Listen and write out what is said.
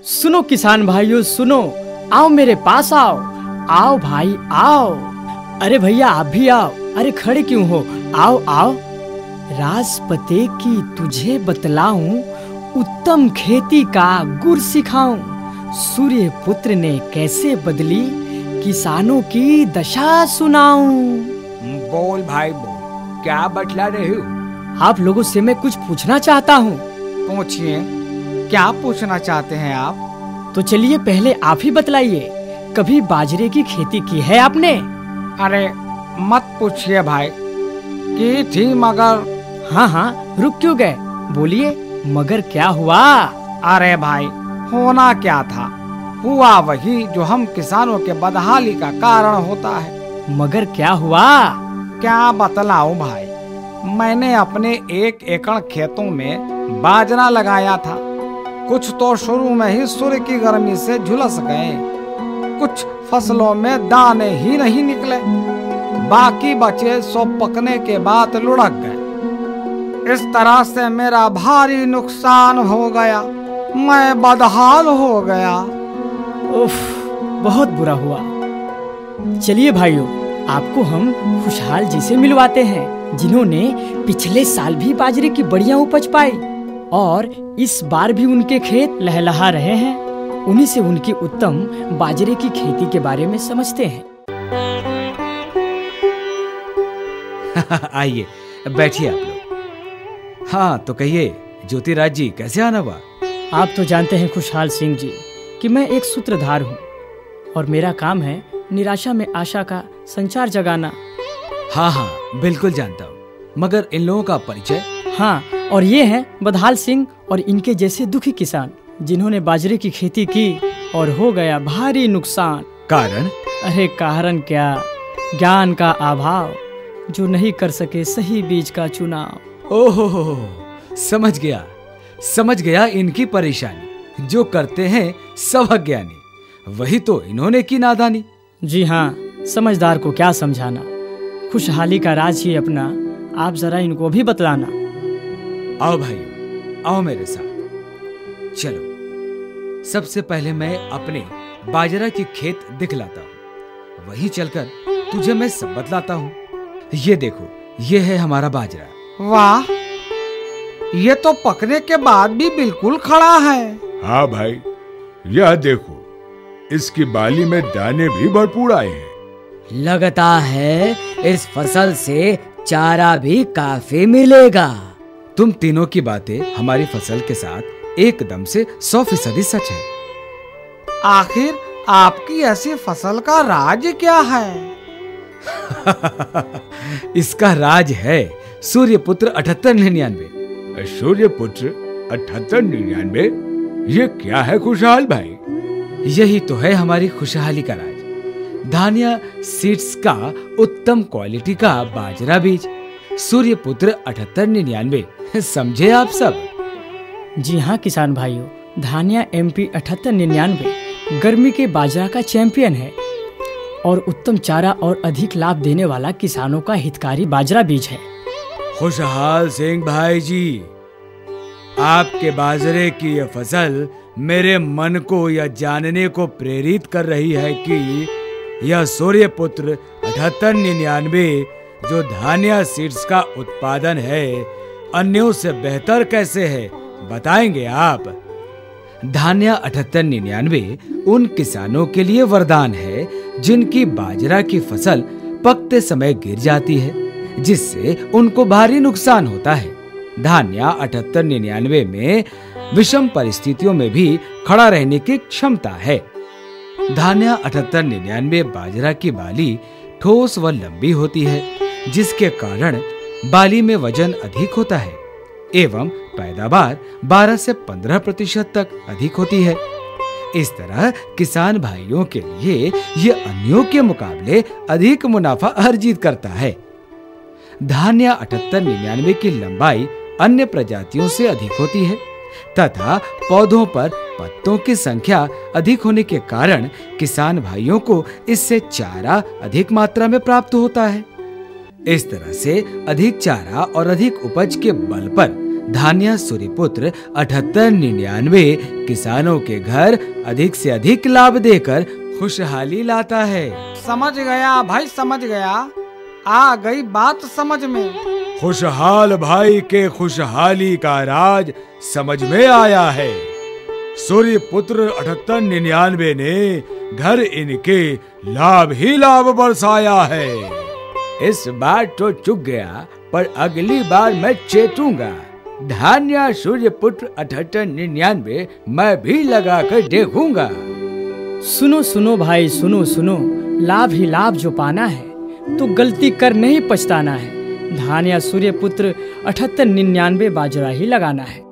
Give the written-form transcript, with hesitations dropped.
सुनो किसान भाइयों सुनो, आओ मेरे पास आओ, आओ भाई आओ। अरे भैया आप भी आओ, अरे खड़े क्यों हो, आओ आओ। राज पते की तुझे बतलाऊं, उत्तम खेती का गुर सिखाऊं। सूर्य पुत्र ने कैसे बदली किसानों की दशा सुनाऊं। बोल भाई बोल, क्या बतला रहे हो? आप लोगों से मैं कुछ पूछना चाहता हूँ। पूछिए, क्या पूछना चाहते हैं आप? तो चलिए पहले आप ही बतलाइए, कभी बाजरे की खेती की है आपने? अरे मत पूछिए भाई, की थी मगर। हाँ हाँ, रुक क्यों गए, बोलिए मगर क्या हुआ? अरे भाई, होना क्या था, हुआ वही जो हम किसानों के बदहाली का कारण होता है। मगर क्या हुआ? क्या बतलाऊं भाई, मैंने अपने 1 एकड़ खेतों में बाजरा लगाया था। कुछ तो शुरू में ही सूर्य की गर्मी से झुलस गए, कुछ फसलों में दाने ही नहीं निकले, बाकी बचे सो पकने के बाद लुढ़क गए। इस तरह से मेरा भारी नुकसान हो गया, मैं बदहाल हो गया। उफ, बहुत बुरा हुआ। चलिए भाइयों, आपको हम खुशहाल जी से मिलवाते हैं, जिन्होंने पिछले साल भी बाजरे की बढ़िया उपज पाई और इस बार भी उनके खेत लहलहा रहे हैं। उन्हीं से उनकी उत्तम बाजरे की खेती के बारे में समझते हैं। आइए बैठिए आप लोग। हाँ तो कहिए ज्योतिराज जी, कैसे आना हुआ? आप तो जानते हैं खुशहाल सिंह जी कि मैं एक सूत्रधार हूँ और मेरा काम है निराशा में आशा का संचार जगाना। हाँ हाँ बिल्कुल जानता हूँ, मगर इन लोगों का परिचय? हाँ, और ये हैं बदहाल सिंह और इनके जैसे दुखी किसान, जिन्होंने बाजरे की खेती की और हो गया भारी नुकसान। कारण? अरे कारण क्या, ज्ञान का अभाव, जो नहीं कर सके सही बीज का चुनाव। ओहो, समझ गया इनकी परेशानी। जो करते हैं सब अज्ञानी, वही तो इन्होंने की नादानी। जी हाँ, समझदार को क्या समझाना, खुशहाली का राज ही अपना, आप जरा इनको भी बतलाना। आओ भाइयों, आओ मेरे साथ। चलो, सबसे पहले मैं अपने बाजरा की खेत दिखलाता हूँ, वहीं चलकर तुझे मैं सब बतलाता हूँ। ये देखो, ये है हमारा बाजरा। वाह, ये तो पकने के बाद भी बिल्कुल खड़ा है। हाँ भाई, यह देखो, इसकी बाली में दाने भी भरपूर आए हैं। लगता है इस फसल से चारा भी काफी मिलेगा। तुम तीनों की बातें हमारी फसल के साथ एकदम से 100% सच है। आखिर आपकी ऐसी फसल का राज क्या है? इसका राज है सूर्यपुत्र 7899। सूर्यपुत्र 7899? ये क्या है खुशहाल भाई? यही तो है हमारी खुशहाली का राज। धानिया सीड्स का उत्तम क्वालिटी का बाजरा बीज, सूर्यपुत्र 7899। समझे आप सब? जी हाँ किसान भाइयों, धानिया MP 7899 गर्मी के बाजरा का चैंपियन है और उत्तम चारा और अधिक लाभ देने वाला किसानों का हितकारी बाजरा बीज है। खुशहाल सिंह भाई जी, आपके बाजरे की यह फसल मेरे मन को यह जानने को प्रेरित कर रही है कि यह सूर्यपुत्र 7899 जो धानिया सीड्स का उत्पादन है, अन्यों से बेहतर कैसे है, बताएंगे आप? धानिया 7899 उन किसानों के लिए वरदान है जिनकी बाजरा की फसल पकते समय गिर जाती है, जिससे उनको भारी नुकसान होता है। धानिया 7899 में विषम परिस्थितियों में भी खड़ा रहने की क्षमता है। धानिया 7899 बाजरा की बाली ठोस व लंबी होती है, जिसके कारण बाली में वजन अधिक होता है एवं पैदावार 12 से 15% तक अधिक होती है। इस तरह किसान भाइयों के लिए ये अन्यों के मुकाबले अधिक मुनाफा अर्जित करता है। धानिया 7899 की लंबाई अन्य प्रजातियों से अधिक होती है तथा पौधों पर पत्तों की संख्या अधिक होने के कारण किसान भाइयों को इससे चारा अधिक मात्रा में प्राप्त होता है। इस तरह से अधिक चारा और अधिक उपज के बल पर धान्या सूर्यपुत्र 7899 किसानों के घर अधिक से अधिक लाभ देकर खुशहाली लाता है। समझ गया भाई, समझ गया, आ गई बात समझ में। खुशहाल भाई के खुशहाली का राज समझ में आया है। सूर्यपुत्र 7899 ने घर इनके लाभ ही लाभ बरसाया है। इस बार तो चुक गया, पर अगली बार मैं चेतूंगा। धान्या सूर्यपुत्र 7899 मैं भी लगा कर देखूंगा। सुनो सुनो भाई, सुनो सुनो, लाभ ही लाभ जो पाना है तो गलती कर नहीं पछताना है। धान्या सूर्यपुत्र 7899 बाजरा ही लगाना है।